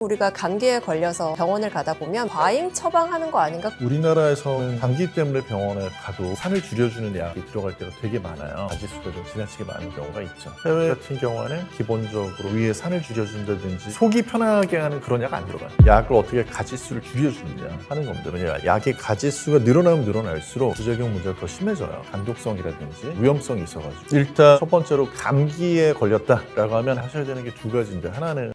우리가 감기에 걸려서 병원을 가다 보면 과잉 처방하는 거 아닌가? 우리나라에서는 감기 때문에 병원에 가도 산을 줄여주는 약이 들어갈 때가 되게 많아요. 가지수가 좀 지나치게 많은 경우가 있죠. 해외 같은 경우에는 기본적으로 위에 산을 줄여준다든지 속이 편하게 하는 그런 약 안 들어가요. 약을 어떻게 가지수를 줄여주느냐 하는 겁니다. 왜냐하면 약의 가지수가 늘어나면 늘어날수록 부작용 문제가 더 심해져요. 간독성이라든지 위험성이 있어가지고. 일단 첫 번째로 감기에 걸렸다라고 하면 하셔야 되는 게 두 가지인데, 하나는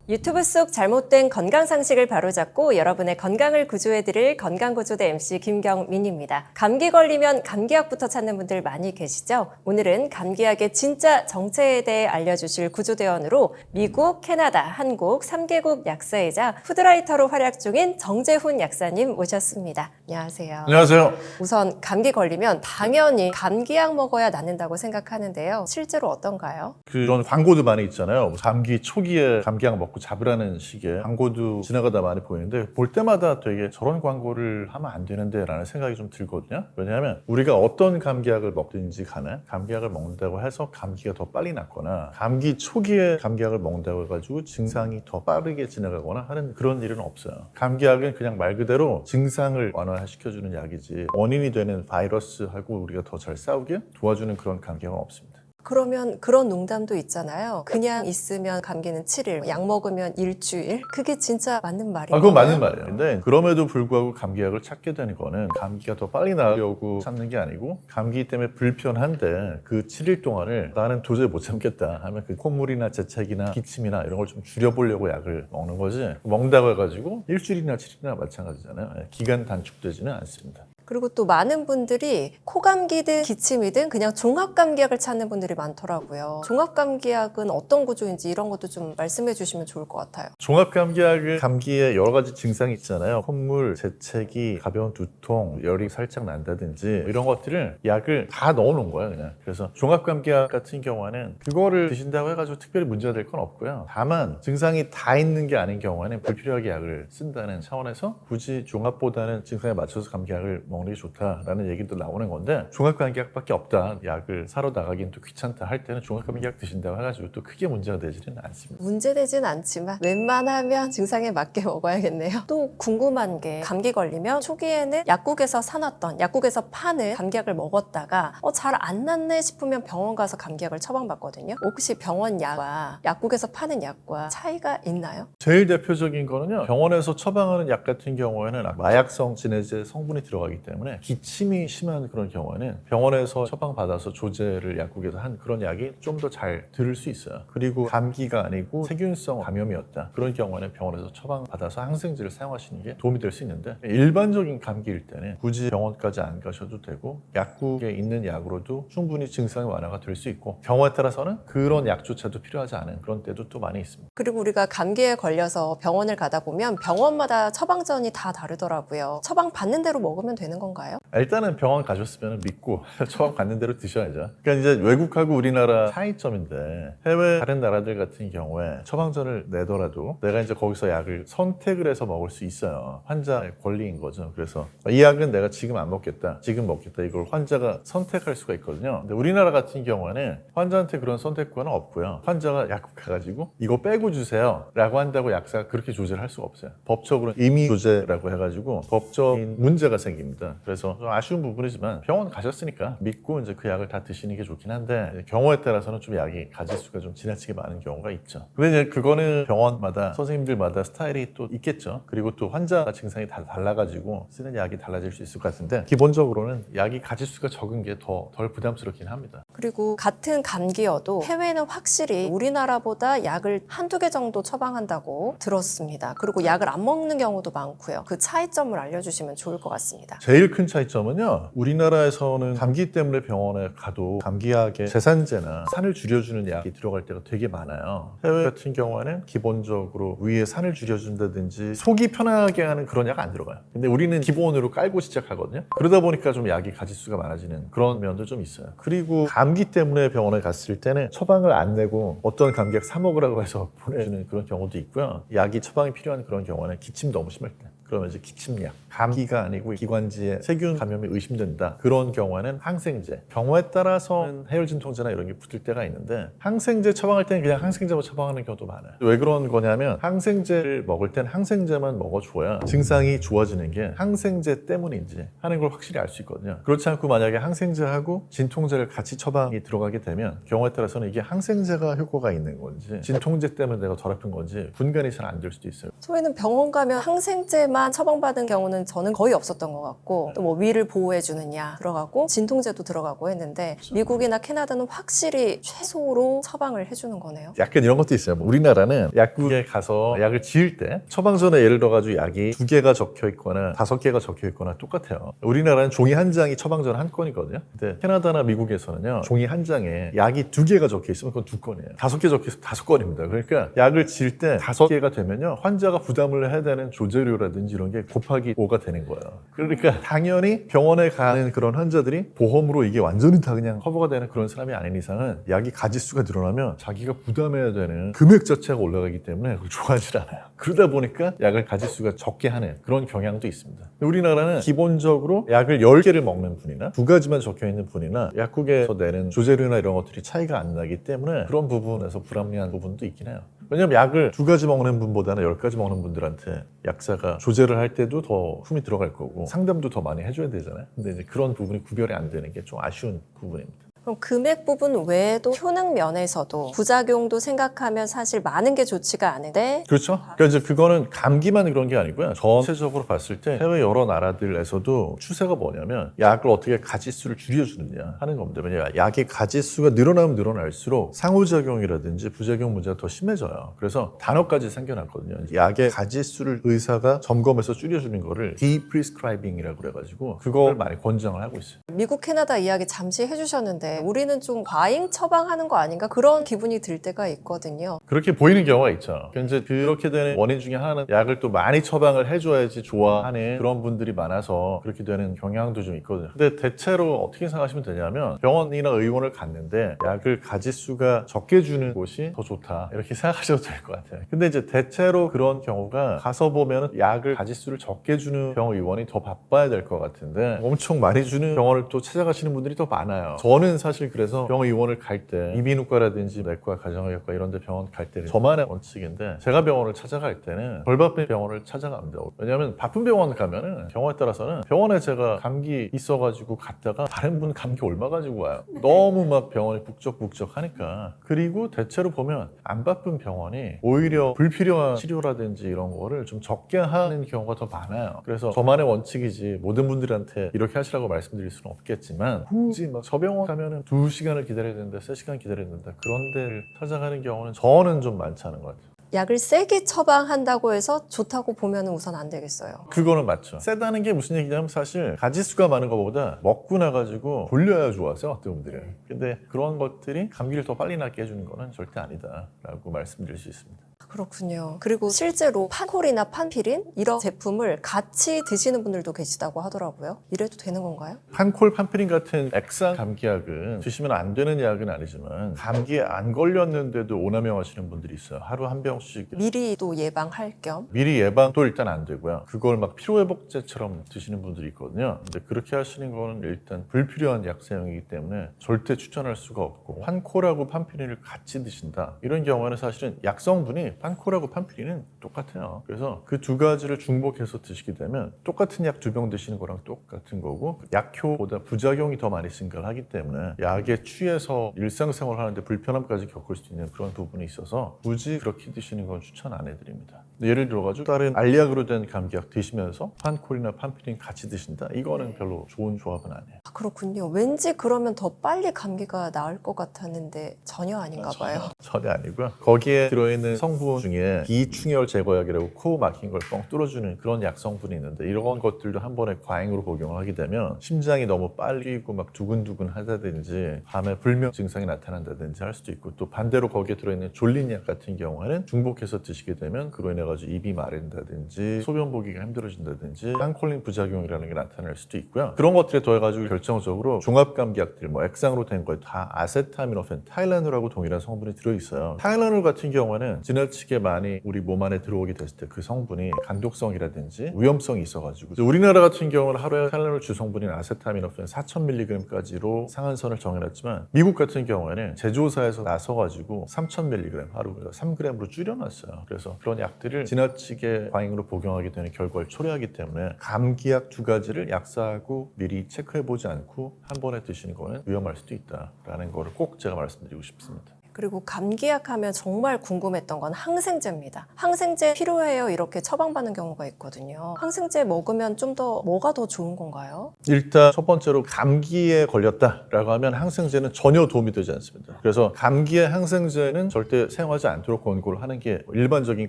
유튜브 속 잘못된 건강 상식을 바로잡고 여러분의 건강을 구조해드릴 건강구조대 MC 김경민입니다. 감기 걸리면 감기약부터 찾는 분들 많이 계시죠? 오늘은 감기약의 진짜 정체에 대해 알려주실 구조대원으로 미국, 캐나다, 한국 3개국 약사이자 푸드라이터로 활약 중인 정재훈 약사님 모셨습니다. 안녕하세요. 안녕하세요. 우선 감기 걸리면 당연히 감기약 먹어야 낫는다고 생각하는데요. 실제로 어떤가요? 그런 광고도 많이 있잖아요. 감기 초기에 감기약 먹고 잡으라는 식의 광고도 지나가다 많이 보이는데, 볼 때마다 되게 저런 광고를 하면 안 되는데 라는 생각이 좀 들거든요. 왜냐하면 우리가 어떤 감기약을 먹든지 간에 감기약을 먹는다고 해서 감기가 더 빨리 낫거나 감기 초기에 감기약을 먹는다고 해가지고 증상이 더 빠르게 지나가거나 하는 그런 일은 없어요. 감기약은 그냥 말 그대로 증상을 완화시켜주는 약이지 원인이 되는 바이러스하고 우리가 더 잘 싸우게 도와주는 그런 감기약은 없습니다. 그러면 그런 농담도 있잖아요. 그냥 있으면 감기는 7일, 약 먹으면 일주일. 그게 진짜 맞는 말인가요? 그건 맞는 말이에요. 근데 그럼에도 불구하고 감기약을 찾게 되는 거는 감기가 더 빨리 나으려고 찾는 게 아니고, 감기 때문에 불편한데 그 7일 동안을 나는 도저히 못 참겠다 하면 그 콧물이나 재채기나 기침이나 이런 걸 좀 줄여보려고 약을 먹는 거지, 먹는다고 해가지고 일주일이나 7일이나 마찬가지잖아요. 기간 단축되지는 않습니다. 그리고 또 많은 분들이 코감기든 기침이든 그냥 종합감기약을 찾는 분들이 많더라고요. 종합감기약은 어떤 구조인지 이런 것도 좀 말씀해 주시면 좋을 것 같아요. 종합감기약은 감기에 여러 가지 증상이 있잖아요. 콧물, 재채기, 가벼운 두통, 열이 살짝 난다든지 이런 것들을 약을 다 넣어놓은 거예요, 그냥. 그래서 종합감기약 같은 경우는 그거를 드신다고 해가지고 특별히 문제가 될 건 없고요. 다만 증상이 다 있는 게 아닌 경우에는 불필요하게 약을 쓴다는 차원에서 굳이 종합보다는 증상에 맞춰서 감기약을 먹는 게 좋다라는 얘기도 나오는 건데, 종합감기약밖에 없다, 약을 사러 나가긴 또 귀찮다 할 때는 종합감기약 드신다고 해가지고 또 크게 문제가 되지는 않습니다. 문제되진 않지만 웬만하면 증상에 맞게 먹어야겠네요. 또 궁금한 게, 감기 걸리면 초기에는 약국에서 사놨던, 약국에서 파는 감기약을 먹었다가 잘 안 낫네 싶으면 병원 가서 감기약을 처방받거든요. 혹시 병원 약과 약국에서 파는 약과 차이가 있나요? 제일 대표적인 거는요, 병원에서 처방하는 약 같은 경우에는 마약성 진해제 성분이 들어가기 때문에 기침이 심한 그런 경우에는 병원에서 처방받아서 조제를 약국에서 한 그런 약이 좀 더 잘 들을 수 있어요. 그리고 감기가 아니고 세균성 감염이었다, 그런 경우에는 병원에서 처방받아서 항생제를 사용하시는 게 도움이 될 수 있는데, 일반적인 감기일 때는 굳이 병원까지 안 가셔도 되고 약국에 있는 약으로도 충분히 증상의 완화가 될 수 있고, 경우에 따라서는 그런 약조차도 필요하지 않은 그런 때도 또 많이 있습니다. 그리고 우리가 감기에 걸려서 병원을 가다 보면 병원마다 처방전이 다 다르더라고요. 처방 받는 대로 먹으면 되는 건가요? 일단은 병원 가셨으면 믿고 처방 받는 대로 드셔야죠. 그러니까 이제 외국하고 우리나라 차이점인데, 해외 다른 나라들 같은 경우에 처방전을 내더라도 내가 이제 거기서 약을 선택을 해서 먹을 수 있어요. 환자의 권리인 거죠. 그래서 이 약은 내가 지금 안 먹겠다, 지금 먹겠다, 이걸 환자가 선택할 수가 있거든요. 근데 우리나라 같은 경우에는 환자한테 그런 선택권은 없고요. 환자가 약국 가가지고 이거 빼고 주세요 라고 한다고 약사가 그렇게 조제를 할 수가 없어요. 법적으로 임의 조제라고 해가지고 법적인 문제가 생깁니다. 그래서 좀 아쉬운 부분이지만 병원 가셨으니까 믿고 이제 그 약을 다 드시는 게 좋긴 한데, 경우에 따라서는 좀 약이 가지수가 좀 지나치게 많은 경우가 있죠. 근데 이제 그거는 병원마다 선생님들마다 스타일이 또 있겠죠. 그리고 또 환자 증상이 다 달라가지고 쓰는 약이 달라질 수 있을 것 같은데, 기본적으로는 약이 가지수가 적은 게 더 덜 부담스럽긴 합니다. 그리고 같은 감기여도 해외는 확실히 우리나라보다 약을 한두 개 정도 처방한다고 들었습니다. 그리고 약을 안 먹는 경우도 많고요. 그 차이점을 알려주시면 좋을 것 같습니다. 제일 큰 차이점은요, 우리나라에서는 감기 때문에 병원에 가도 감기약에 제산제나 산을 줄여주는 약이 들어갈 때가 되게 많아요. 해외 같은 경우에는 기본적으로 위에 산을 줄여준다든지 속이 편하게 하는 그런 약 안 들어가요. 근데 우리는 기본으로 깔고 시작하거든요. 그러다 보니까 좀 약이 가지수가 많아지는 그런 면도 좀 있어요. 그리고 감기 때문에 병원에 갔을 때는 처방을 안 내고 어떤 감기약 사 먹으라고 해서 보내주는 그런 경우도 있고요. 약이 처방이 필요한 그런 경우는 기침 너무 심할 때 그러면 이제 기침약, 감기가 아니고 기관지에 세균 감염이 의심된다. 그런 경우에는 항생제. 경우에 따라서는 해열 진통제나 이런 게 붙을 때가 있는데 항생제 처방할 때는 그냥 항생제만 처방하는 경우도 많아요. 왜 그런 거냐면 항생제를 먹을 땐 항생제만 먹어줘야 증상이 좋아지는 게 항생제 때문인지 하는 걸 확실히 알 수 있거든요. 그렇지 않고 만약에 항생제하고 진통제를 같이 처방이 들어가게 되면 경우에 따라서는 이게 항생제가 효과가 있는 건지 진통제 때문에 내가 덜 아픈 건지 분간이 잘 안 될 수도 있어요. 저희는 병원 가면 항생제만 처방받은 경우는 저는 거의 없었던 것 같고 또 뭐 위를 보호해주는 약 들어가고 진통제도 들어가고 했는데 미국이나 캐나다는 확실히 최소로 처방을 해주는 거네요. 약간 이런 것도 있어요. 우리나라는 약국에 가서 약을 지을 때 처방전에 예를 들어가지고 약이 2개가 적혀 있거나 5개가 적혀 있거나 똑같아요. 우리나라는 종이 한 장이 처방전 한 건이거든요. 근데 캐나다나 미국에서는요, 종이 한 장에 약이 2개가 적혀 있으면 그건 2건이에요. 5개 적혀 있으면 5건입니다. 그러니까 약을 지을 때 5개가 되면요, 환자가 부담을 해야 되는 조제료라든지 이런 게 곱하기 5가 되는 거예요. 그러니까 당연히 병원에 가는 그런 환자들이 보험으로 이게 완전히 다 그냥 커버가 되는 그런 사람이 아닌 이상은 약이 가지수가 늘어나면 자기가 부담해야 되는 금액 자체가 올라가기 때문에 그걸 좋아하지 않아요. 그러다 보니까 약을 가지수가 적게 하는 그런 경향도 있습니다. 우리나라는 기본적으로 약을 10개를 먹는 분이나 2가지만 적혀 있는 분이나 약국에서 내는 조제료나 이런 것들이 차이가 안 나기 때문에 그런 부분에서 불합리한 부분도 있긴 해요. 왜냐면 약을 2가지 먹는 분보다는 10가지 먹는 분들한테 약사가 조제를 할 때도 더 품이 들어갈 거고 상담도 더 많이 해줘야 되잖아요. 근데 이제 그런 부분이 구별이 안 되는 게 좀 아쉬운 부분입니다. 그럼 금액 부분 외에도 효능 면에서도 부작용도 생각하면 사실 많은 게 좋지가 않은데 그렇죠. 그러니까 이제 그거는 감기만 그런 게 아니고요. 전체적으로 봤을 때 해외 여러 나라들에서도 추세가 뭐냐면 약을 어떻게 가지수를 줄여주느냐 하는 겁니다. 왜냐하면 약의 가지수가 늘어나면 늘어날수록 상호작용이라든지 부작용 문제가 더 심해져요. 그래서 단어까지 생겨났거든요. 약의 가지수를 의사가 점검해서 줄여주는 거를 deprescribing이라고 그래가지고 그걸 많이 권장을 하고 있어요. 미국 캐나다 이야기 잠시 해주셨는데 우리는 좀 과잉 처방하는 거 아닌가 그런 기분이 들 때가 있거든요. 그렇게 보이는 경우가 있죠. 이제 그렇게 되는 원인 중에 하나는 약을 또 많이 처방을 해줘야지 좋아하는 그런 분들이 많아서 그렇게 되는 경향도 좀 있거든요. 근데 대체로 어떻게 생각하시면 되냐면 병원이나 의원을 갔는데 약을 가지수가 적게 주는 곳이 더 좋다 이렇게 생각하셔도 될 것 같아요. 근데 이제 대체로 그런 경우가 가서 보면 약을 가지수를 적게 주는 병의원이 더 바빠야 될 것 같은데 엄청 많이 주는 병원을 또 찾아가시는 분들이 더 많아요. 저는 사실 그래서 병의원을 갈 때 이비인후과라든지 내과, 가정의학과 이런 데 병원 갈 때는 저만의 원칙인데 제가 병원을 찾아갈 때는 덜 바쁜 병원을 찾아갑니다. 왜냐하면 바쁜 병원 가면은 경우에 따라서는 병원에 제가 감기 있어가지고 갔다가 다른 분 감기 옮아가지고 와요. 너무 막 병원이 북적북적 하니까. 그리고 대체로 보면 안 바쁜 병원이 오히려 불필요한 치료라든지 이런 거를 좀 적게 하는 경우가 더 많아요. 그래서 저만의 원칙이지 모든 분들한테 이렇게 하시라고 말씀드릴 수는 없겠지만 굳이 막 저 병원 가면은 2시간을 기다려야 되는데 3시간 기다려야 된다. 그런 데를 찾아가는 경우는 저는 좀 많지 않은 것 같아요. 약을 세게 처방한다고 해서 좋다고 보면 우선 안 되겠어요. 그거는 맞죠. 세다는 게 무슨 얘기냐면 사실 가지수가 많은 것보다 먹고 나가지고 돌려야 좋아하세요, 어떤 분들은. 근데 그런 것들이 감기를 더 빨리 낫게 해주는 거는 절대 아니다라고 말씀드릴 수 있습니다. 그렇군요. 그리고 실제로 판콜이나 판피린 이런 제품을 같이 드시는 분들도 계시다고 하더라고요. 이래도 되는 건가요? 판콜, 판피린 같은 액상 감기약은 드시면 안 되는 약은 아니지만 감기에 안 걸렸는데도 오남용하시는 분들이 있어요. 하루 한 병씩. 미리 또 예방할 겸. 미리 예방도 일단 안 되고요. 그걸 막 피로회복제처럼 드시는 분들이 있거든요. 근데 그렇게 하시는 거는 일단 불필요한 약 사용이기 때문에 절대 추천할 수가 없고 판콜하고 판피린을 같이 드신다. 이런 경우에는 사실은 약성분이 판콜하고 판피린은 똑같아요. 그래서 그 2가지를 중복해서 드시게 되면 똑같은 약 2병 드시는 거랑 똑같은 거고 약효보다 부작용이 더 많이 증가하기 때문에 약에 취해서 일상생활 하는데 불편함까지 겪을 수 있는 그런 부분이 있어서 굳이 그렇게 드시는 건 추천 안 해드립니다. 예를 들어가지고 다른 알약으로 된 감기약 드시면서 판콜이나 판피린 같이 드신다? 이거는 별로 좋은 조합은 아니에요. 아, 그렇군요. 왠지 그러면 더 빨리 감기가 나을 것 같았는데 전혀 아닌가 봐요. 전혀 아니고요. 거기에 들어있는 성분 중에 비충혈 제거약이라고 코 막힌 걸 뻥 뚫어주는 그런 약 성분이 있는데 이런 것들도 한 번에 과잉으로 복용을 하게 되면 심장이 너무 빨리 뛰고 막 두근두근 하다든지 밤에 불면 증상이 나타난다든지 할 수도 있고 또 반대로 거기에 들어있는 졸린 약 같은 경우에는 중복해서 드시게 되면 그로 인해 가지고 입이 마른다든지 소변 보기가 힘들어진다든지 판콜린 부작용이라는 게 나타날 수도 있고요. 그런 것들에 더해가지고 결정적으로 종합감기약들 뭐 액상으로 된 거에 다 아세타미노펜, 타일라놀하고 동일한 성분이 들어있어요. 타일라놀 같은 경우에는 지나치게 지나치게 많이 우리 몸 안에 들어오게 됐을 때 그 성분이 간독성이라든지 위험성이 있어가지고 우리나라 같은 경우는 하루에 탈레놀 주성분인 아세타미노펜 4000mg까지로 상한선을 정해놨지만 미국 같은 경우에는 제조사에서 나서가지고 3000mg 하루 3g으로 줄여놨어요. 그래서 그런 약들을 지나치게 과잉으로 복용하게 되는 결과를 초래하기 때문에 감기약 2가지를 약사하고 미리 체크해보지 않고 한 번에 드시는 거는 위험할 수도 있다라는 거를 꼭 제가 말씀드리고 싶습니다. 그리고 감기약 하면 정말 궁금했던 건 항생제입니다. 항생제 필요해요 이렇게 처방받는 경우가 있거든요. 항생제 먹으면 좀 더 뭐가 더 좋은 건가요? 일단 첫 번째로 감기에 걸렸다라고 하면 항생제는 전혀 도움이 되지 않습니다. 그래서 감기에 항생제는 절대 사용하지 않도록 권고를 하는 게 일반적인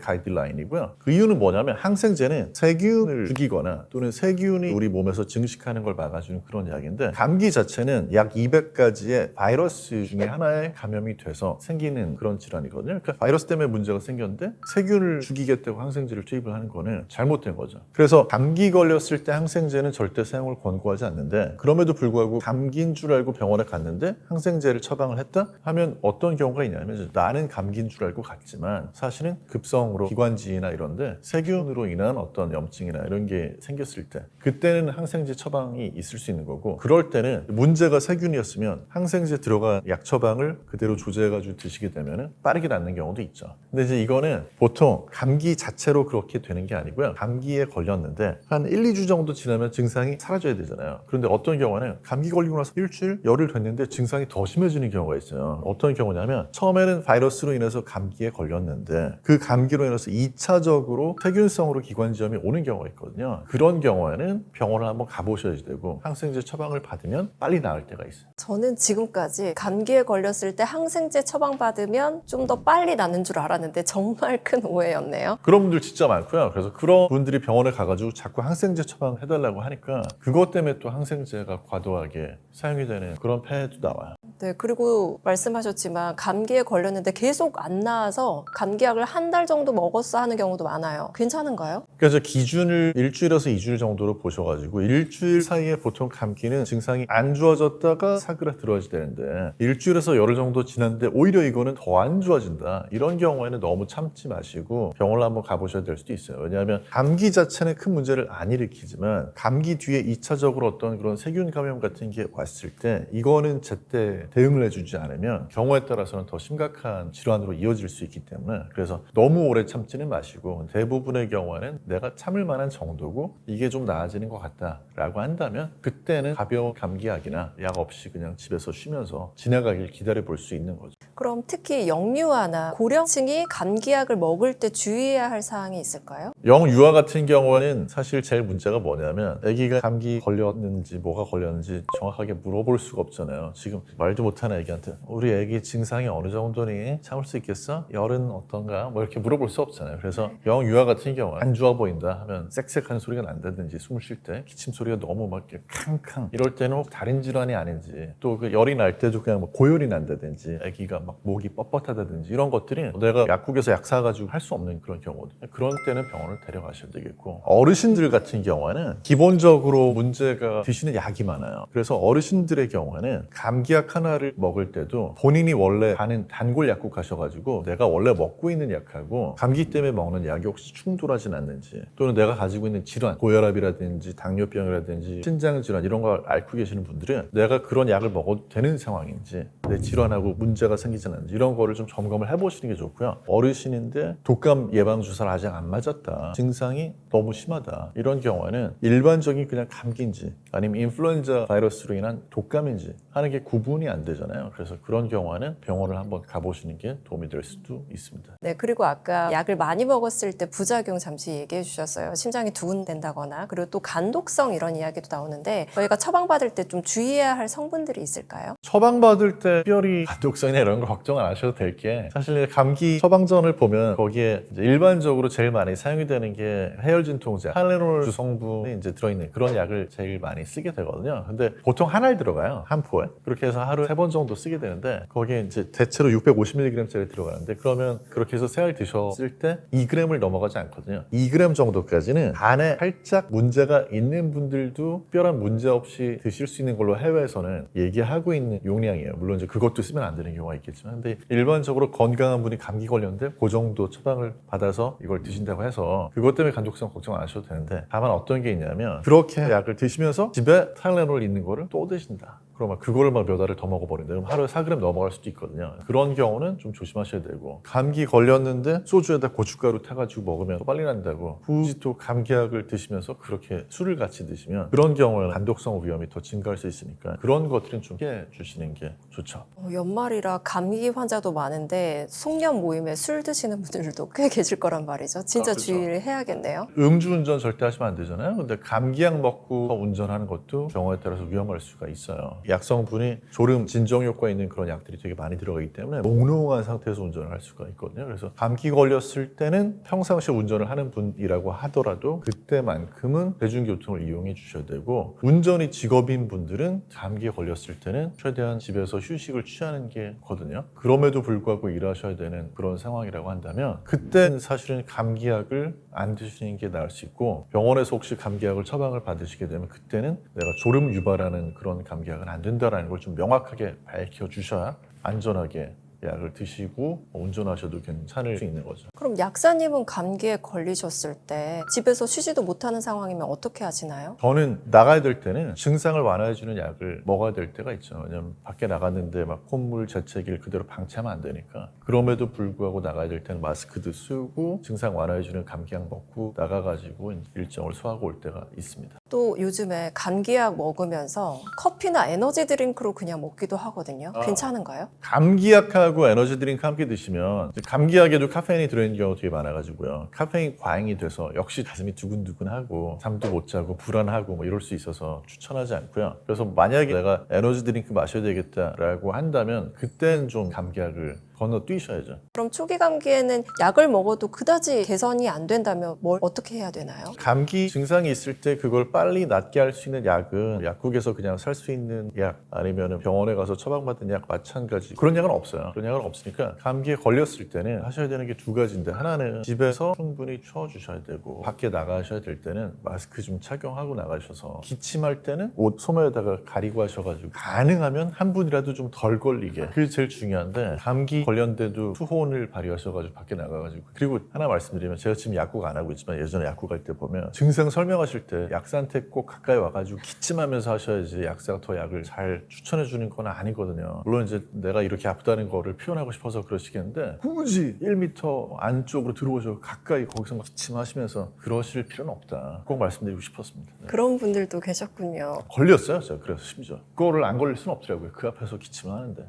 가이드라인이고요. 그 이유는 뭐냐면 항생제는 세균을 죽이거나 또는 세균이 우리 몸에서 증식하는 걸 막아주는 그런 약인데 감기 자체는 약 200가지의 바이러스 중에 하나에 감염이 돼서 생기는 그런 질환이거든요. 그러니까 바이러스 때문에 문제가 생겼는데 세균을 죽이겠다고 항생제를 투입을 하는 거는 잘못된 거죠. 그래서 감기 걸렸을 때 항생제는 절대 사용을 권고하지 않는데 그럼에도 불구하고 감기인 줄 알고 병원에 갔는데 항생제를 처방을 했다 하면 어떤 경우가 있냐면 나는 감기인 줄 알고 갔지만 사실은 급성으로 기관지나 이런데 세균으로 인한 어떤 염증이나 이런 게 생겼을 때 그때는 항생제 처방이 있을 수 있는 거고 그럴 때는 문제가 세균이었으면 항생제 들어간 약 처방을 그대로 조제해가지고 드시게 되면 빠르게 낫는 경우도 있죠. 근데 이제 이거는 보통 감기 자체로 그렇게 되는 게 아니고요. 감기에 걸렸는데 한 1, 2주 정도 지나면 증상이 사라져야 되잖아요. 그런데 어떤 경우는 감기 걸리고 나서 일주일, 열흘 됐는데 증상이 더 심해지는 경우가 있어요. 어떤 경우냐면 처음에는 바이러스로 인해서 감기에 걸렸는데 그 감기로 인해서 2차적으로 세균성으로 기관지염이 오는 경우가 있거든요. 그런 경우에는 병원을 한번 가보셔야 되고 항생제 처방을 받으면 빨리 나을 때가 있어요. 저는 지금까지 감기에 걸렸을 때 항생제 처방받으면 좀 더 빨리 낫는 줄 알았는데 정말 큰 오해였네요. 그런 분들 진짜 많고요. 그래서 그런 분들이 병원에 가가지고 자꾸 항생제 처방해달라고 하니까 그것 때문에 또 항생제가 과도하게 사용이 되는 그런 폐해도 나와요. 네, 그리고 말씀하셨지만 감기에 걸렸는데 계속 안 나아서 감기약을 한 달 정도 먹었어 하는 경우도 많아요. 괜찮은가요? 그래서 기준을 일주일에서 2주일 정도로 보셔가지고 일주일 사이에 보통 감기는 증상이 안 좋아졌다가 사그라들어야지 되는데 일주일에서 열흘 정도 지났는데 오히려 이거는 더 안 좋아진다. 이런 경우에는 너무 참지 마시고 병원을 한번 가보셔야 될 수도 있어요. 왜냐하면 감기 자체는 큰 문제를 안 일으키지만 감기 뒤에 2차적으로 어떤 그런 세균 감염 같은 게 왔을 때 이거는 제때 대응을 해주지 않으면 경우에 따라서는 더 심각한 질환으로 이어질 수 있기 때문에 그래서 너무 오래 참지는 마시고 대부분의 경우에는 내가 참을 만한 정도고 이게 좀 나아지는 것 같다라고 한다면 그때는 가벼운 감기약이나 약 없이 그냥 집에서 쉬면서 지나가길 기다려 볼 수 있는 거죠. 그럼 특히 영유아나 고령층이 감기약을 먹을 때 주의해야 할 사항이 있을까요? 영유아 같은 경우는 사실 제일 문제가 뭐냐면 아기가 감기 걸렸는지 뭐가 걸렸는지 정확하게 물어볼 수가 없잖아요. 지금 말도 못하는 아기한테 우리 아기 증상이 어느 정도니? 참을 수 있겠어? 열은 어떤가? 뭐 이렇게 물어볼 수 없잖아요. 그래서 영유아 같은 경우는 안 좋아 보인다 하면 쌕쌕하는 소리가 난다든지 숨을 쉴 때 기침 소리가 너무 막 이렇게 캉캉 이럴 때는 혹 다른 질환이 아닌지 또 그 열이 날 때도 그냥 뭐 고열이 난다든지 아기가 막 목이 뻣뻣하다든지 이런 것들이 내가 약국에서 약 사가지고 할 수 없는 그런 경우거든요. 그런 때는 병원을 데려가셔야 되겠고 어르신들 같은 경우에는 기본적으로 문제가 드시는 약이 많아요. 그래서 어르신들의 경우에는 감기약 하나를 먹을 때도 본인이 원래 가는 단골 약국 가셔가지고 내가 원래 먹고 있는 약하고 감기 때문에 먹는 약이 혹시 충돌하진 않는지 또는 내가 가지고 있는 질환 고혈압이라든지 당뇨병이라든지 신장질환 이런 걸 앓고 계시는 분들은 내가 그런 약을 먹어도 되는 상황인지 내 질환하고 문제가 생기지 않는지 이런 거를 좀 점검을 해보시는 게 좋고요. 어르신인데 독감 예방주사를 아직 안 맞았다. 증상이 너무 심하다. 이런 경우에는 일반적인 그냥 감기인지 아니면 인플루엔자 바이러스로 인한 독감인지 하는 게 구분이 안 되잖아요. 그래서 그런 경우에는 병원을 한번 가보시는 게 도움이 될 수도 있습니다. 네, 그리고 아까 약을 많이 먹었을 때 부작용 잠시 얘기해 주셨어요. 심장이 두근댄다거나 그리고 또 간독성 이런 이야기도 나오는데 저희가 처방받을 때 좀 주의해야 할 성분들이 있을까요? 처방받을 때 특별히 간독성이나 이런 거 걱정 안 하셔도 될 게 사실 감기 처방전을 보면 거기에 이제 일반적으로 제일 많이 사용이 되는 게 해열진통제, 탈레놀 주성분이 이제 들어있는 그런 약을 제일 많이 쓰게 되거든요. 근데 보통 하나에 들어가요. 한 포에. 그렇게 해서 하루에 3번 정도 쓰게 되는데 거기에 이제 대체로 650mg짜리 들어가는데 그러면 그렇게 해서 3알 드셨을 때 2g을 넘어가지 않거든요. 2g 정도까지는 간에 살짝 문제가 있는 분들도 특별한 문제 없이 드실 수 있는 걸로 해외에서는 얘기하고 있는 용량이에요. 물론 이제 이제 그것도 쓰면 안 되는 경우가 있겠지만, 근데 일반적으로 건강한 분이 감기 걸렸는데 그 정도 처방을 받아서 이걸 드신다고 해서 그것 때문에 간독성 걱정 안 하셔도 되는데, 다만 어떤 게 있냐면 그렇게 약을 드시면서 집에 타일레놀 있는 거를 또 드신다. 그러면 그거를 막 몇 알을 더 먹어버린다. 그럼 하루에 4g 넘어갈 수도 있거든요. 그런 경우는 좀 조심하셔야 되고, 감기 걸렸는데 소주에다 고춧가루 타가지고 먹으면 또 빨리 난다고 굳이 또 감기약을 드시면서 그렇게 술을 같이 드시면 그런 경우에는 간독성 위험이 더 증가할 수 있으니까 그런 것들은 좀 피해 주시는 게 좋죠. 연말이라 감기 환자도 많은데 송년 모임에 술 드시는 분들도 꽤 계실 거란 말이죠. 진짜 그렇죠. 주의를 해야겠네요. 음주운전 절대 하시면 안 되잖아요. 근데 감기약 먹고 운전하는 것도 경우에 따라서 위험할 수가 있어요. 약성분이 졸음, 진정 효과 있는 그런 약들이 되게 많이 들어가기 때문에 몽롱한 상태에서 운전을 할 수가 있거든요. 그래서 감기 걸렸을 때는 평상시에 운전을 하는 분이라고 하더라도 그때만큼은 대중교통을 이용해 주셔야 되고, 운전이 직업인 분들은 감기에 걸렸을 때는 최대한 집에서 휴식을 취하는 게 거든요. 그럼에도 불구하고 일하셔야 되는 그런 상황이라고 한다면 그때는 사실은 감기약을 안 드시는 게 나을 수 있고, 병원에서 혹시 감기약을 처방을 받으시게 되면 그때는 내가 졸음 유발하는 그런 감기약은 안 된다라는 걸 좀 명확하게 밝혀주셔야 안전하게 약을 드시고 운전하셔도 괜찮을 수 있는 거죠. 그럼 약사님은 감기에 걸리셨을 때 집에서 쉬지도 못하는 상황이면 어떻게 하시나요? 저는 나가야 될 때는 증상을 완화해주는 약을 먹어야 될 때가 있죠. 왜냐면 밖에 나갔는데 막 콧물, 재채기를 그대로 방치하면 안 되니까. 그럼에도 불구하고 나가야 될 때는 마스크도 쓰고 증상 완화해주는 감기약 먹고 나가가지고 일정을 소화하고 올 때가 있습니다. 또 요즘에 감기약 먹으면서 커피나 에너지 드링크로 그냥 먹기도 하거든요. 괜찮은가요? 감기약하고 에너지 드링크 함께 드시면 감기약에도 카페인이 들어있는 경우가 되게 많아가지고요. 카페인 과잉이 돼서 역시 가슴이 두근두근하고 잠도 못 자고 불안하고 뭐 이럴 수 있어서 추천하지 않고요. 그래서 만약에 내가 에너지 드링크 마셔야 되겠다라고 한다면 그때는 좀 감기약을 건너뛰셔야죠. 그럼 초기 감기에는 약을 먹어도 그다지 개선이 안 된다면 뭘 어떻게 해야 되나요? 감기 증상이 있을 때 그걸 빨리 낫게 할 수 있는 약은 약국에서 그냥 살 수 있는 약, 아니면 병원에 가서 처방받은 약 마찬가지. 그런 약은 없어요. 그런 약은 없으니까 감기에 걸렸을 때는 하셔야 되는 게 두 가지인데, 하나는 집에서 충분히 쉬어주셔야 되고, 밖에 나가셔야 될 때는 마스크 좀 착용하고 나가셔서, 기침할 때는 옷 소매에다가 가리고 하셔가지고 가능하면 한 분이라도 좀 덜 걸리게, 그게 제일 중요한데, 감기 관련돼도 수호원을 발휘하셔가지고 밖에 나가가지고. 그리고 하나 말씀드리면, 제가 지금 약국 안 하고 있지만 예전에 약국 갈 때 보면 증상 설명하실 때 약사한테 꼭 가까이 와가지고 기침하면서 하셔야지 약사가 더 약을 잘 추천해 주는 건 아니거든요. 물론 이제 내가 이렇게 아프다는 거를 표현하고 싶어서 그러시겠는데, 굳이 1m 안쪽으로 들어오셔서 가까이 거기서 막 기침하시면서 그러실 필요는 없다. 꼭 말씀드리고 싶었습니다. 네. 그런 분들도 계셨군요. 걸렸어요, 제가. 그래서 심지어 그거를 안 걸릴 수는 없더라고요. 그 앞에서 기침을 하는데.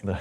네.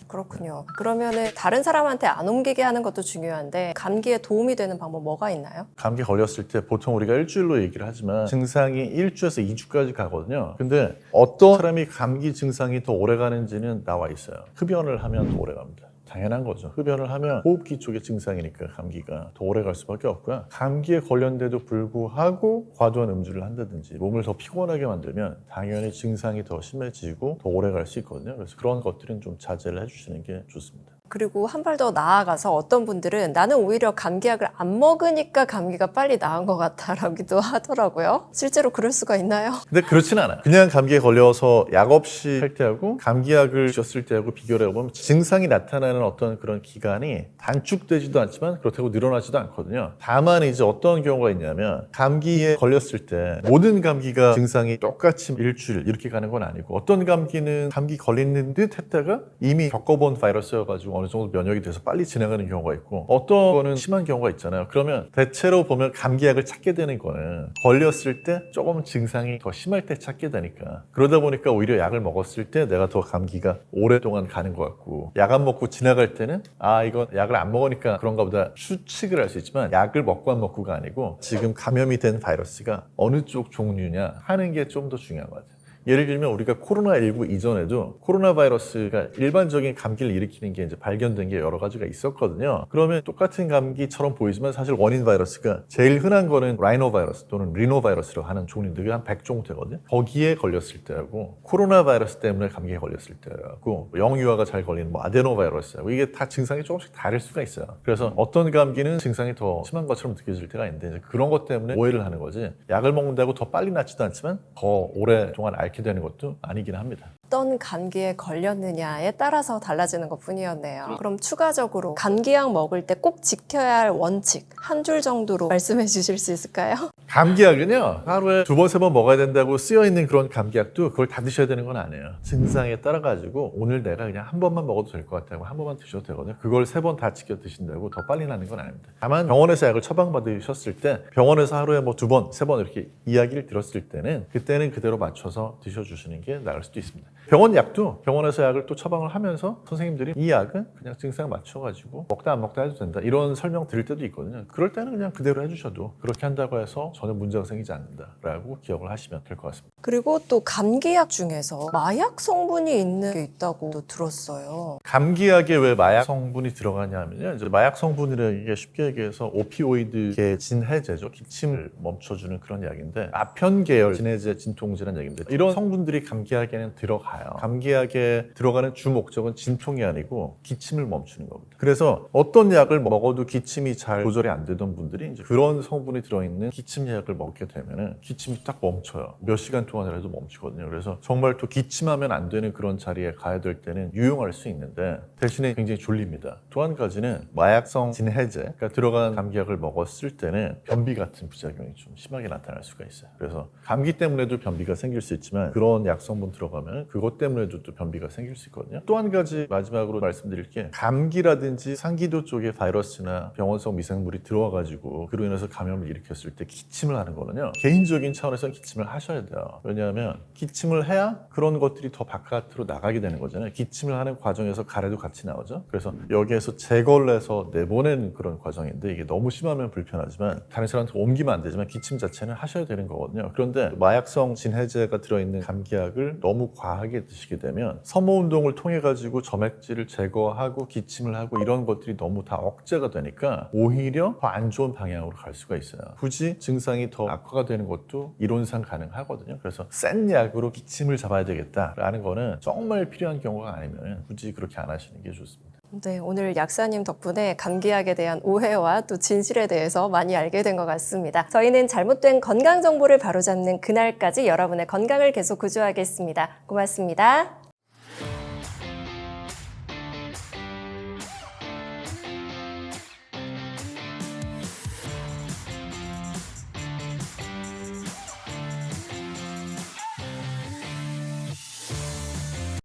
그렇군요. 그러면은 다른 사람한테 안 옮기게 하는 것도 중요한데 감기에 도움이 되는 방법 뭐가 있나요? 감기 걸렸을 때 보통 우리가 일주일로 얘기를 하지만 증상이 1주에서 2주까지 가거든요. 근데 어떤 사람이 감기 증상이 더 오래 가는지는 나와 있어요. 흡연을 하면 더 오래 갑니다. 당연한 거죠. 흡연을 하면 호흡기 쪽의 증상이니까 감기가 더 오래 갈 수밖에 없고요. 감기에 걸렸는데도 불구하고 과도한 음주를 한다든지 몸을 더 피곤하게 만들면 당연히 증상이 더 심해지고 더 오래 갈 수 있거든요. 그래서 그런 것들은 좀 자제를 해주시는 게 좋습니다. 그리고 한 발 더 나아가서 어떤 분들은 나는 오히려 감기약을 안 먹으니까 감기가 빨리 나은 것 같다라기도 하더라고요. 실제로 그럴 수가 있나요? 근데 그렇진 않아요. 그냥 감기에 걸려서 약 없이 할 때하고 감기약을 드셨을 때하고 비교를 해보면 증상이 나타나는 어떤 그런 기간이 단축되지도 않지만 그렇다고 늘어나지도 않거든요. 다만 이제 어떤 경우가 있냐면, 감기에 걸렸을 때 모든 감기가 증상이 똑같이 일주일 이렇게 가는 건 아니고, 어떤 감기는 감기 걸리는 듯 했다가 이미 겪어본 바이러스여가지고 어느 정도 면역이 돼서 빨리 지나가는 경우가 있고, 어떤 거는 심한 경우가 있잖아요. 그러면 대체로 보면 감기약을 찾게 되는 거는 걸렸을 때 조금 증상이 더 심할 때 찾게 되니까, 그러다 보니까 오히려 약을 먹었을 때 내가 더 감기가 오랫동안 가는 것 같고, 약 안 먹고 지나갈 때는 이건 약을 안 먹으니까 그런가 보다 추측을 할 수 있지만, 약을 먹고 안 먹고가 아니고 지금 감염이 된 바이러스가 어느 쪽 종류냐 하는 게 좀 더 중요한 것 같아요. 예를 들면 우리가 코로나19 이전에도 코로나 바이러스가 일반적인 감기를 일으키는 게 이제 발견된 게 여러 가지가 있었거든요. 그러면 똑같은 감기처럼 보이지만 사실 원인 바이러스가 제일 흔한 거는 라이노 바이러스 또는 리노 바이러스라고 하는 종류인데, 그게 한 100종류 되거든요. 거기에 걸렸을 때하고 코로나 바이러스 때문에 감기에 걸렸을 때하고 영유아가 잘 걸리는 아데노 바이러스하고 이게 다 증상이 조금씩 다를 수가 있어요. 그래서 어떤 감기는 증상이 더 심한 것처럼 느껴질 때가 있는데, 이제 그런 것 때문에 오해를 하는 거지, 약을 먹는다고 더 빨리 낫지도 않지만 더 오랫동안 앓게 되는 것도 아니긴 합니다. 어떤 감기에 걸렸느냐에 따라서 달라지는 것 뿐이었네요. 그럼 추가적으로 감기약 먹을 때 꼭 지켜야 할 원칙 한 줄 정도로 말씀해 주실 수 있을까요? 감기약은요, 하루에 2번, 3번 먹어야 된다고 쓰여있는 그런 감기약도 그걸 다 드셔야 되는 건 아니에요. 증상에 따라가지고 오늘 내가 그냥 한 번만 먹어도 될 것 같다고 한 번만 드셔도 되거든요. 그걸 3번 다 지켜 드신다고 더 빨리 나는 건 아닙니다. 다만 병원에서 약을 처방받으셨을 때 병원에서 하루에 뭐 2번, 3번 이렇게 이야기를 들었을 때는 그때는 그대로 맞춰서 드셔주시는 게 나을 수도 있습니다. 병원 약도 병원에서 약을 또 처방을 하면서 선생님들이 이 약은 그냥 증상 맞춰가지고 먹다 안 먹다 해도 된다 이런 설명 드릴 때도 있거든요. 그럴 때는 그냥 그대로 해주셔도 그렇게 한다고 해서 전혀 문제가 생기지 않는다라고 기억을 하시면 될 것 같습니다. 그리고 또 감기약 중에서 마약 성분이 있는 게 있다고 또 들었어요. 감기약에 왜 마약 성분이 들어가냐면요. 이제 마약 성분이라는 게 쉽게 얘기해서 오피오이드계 진해제죠. 기침을 멈춰주는 그런 약인데 아편 계열 진해제, 진통제라는 약인데 이런 성분들이 감기약에는 들어가요. 감기약에 들어가는 주 목적은 진통이 아니고 기침을 멈추는 겁니다. 그래서 어떤 약을 먹어도 기침이 잘 조절이 안 되던 분들이 이제 그런 성분이 들어있는 기침약을 먹게 되면은 기침이 딱 멈춰요. 몇 시간 동안이라도 멈추거든요. 그래서 정말 또 기침하면 안 되는 그런 자리에 가야 될 때는 유용할 수 있는데 대신에 굉장히 졸립니다. 또 한 가지는 마약성 진해제가 들어간 감기약을 먹었을 때는 변비 같은 부작용이 좀 심하게 나타날 수가 있어요. 그래서 감기 때문에도 변비가 생길 수 있지만 그런 약성분 들어가면 그것 때문에도 또 변비가 생길 수 있거든요. 또 한 가지 마지막으로 말씀드릴 게 감기라든지 상기도 쪽에 바이러스나 병원성 미생물이 들어와가지고 그로 인해서 감염을 일으켰을 때 기침을 하는 거는요. 개인적인 차원에서 기침을 하셔야 돼요. 왜냐하면 기침을 해야 그런 것들이 더 바깥으로 나가게 되는 거잖아요. 기침을 하는 과정에서 가래도 같이 나오죠. 그래서 여기에서 제거를 해서 내보내는 그런 과정인데 이게 너무 심하면 불편하지만 다른 사람한테 옮기면 안 되지만 기침 자체는 하셔야 되는 거거든요. 그런데 마약성 진해제가 들어있는 감기약을 너무 과하게 드시게 되면 섬호 운동을 통해 가지고 점액질을 제거하고 기침을 하고 이런 것들이 너무 다 억제가 되니까 오히려 더 안 좋은 방향으로 갈 수가 있어요. 굳이 증상이 더 악화가 되는 것도 이론상 가능하거든요. 그래서 센 약으로 기침을 잡아야 되겠다라는 거는 정말 필요한 경우가 아니면 굳이 그렇게 안 하시는 게 좋습니다. 네, 오늘 약사님 덕분에 감기약에 대한 오해와 또 진실에 대해서 많이 알게 된 것 같습니다. 저희는 잘못된 건강 정보를 바로잡는 그날까지 여러분의 건강을 계속 구조하겠습니다. 고맙습니다.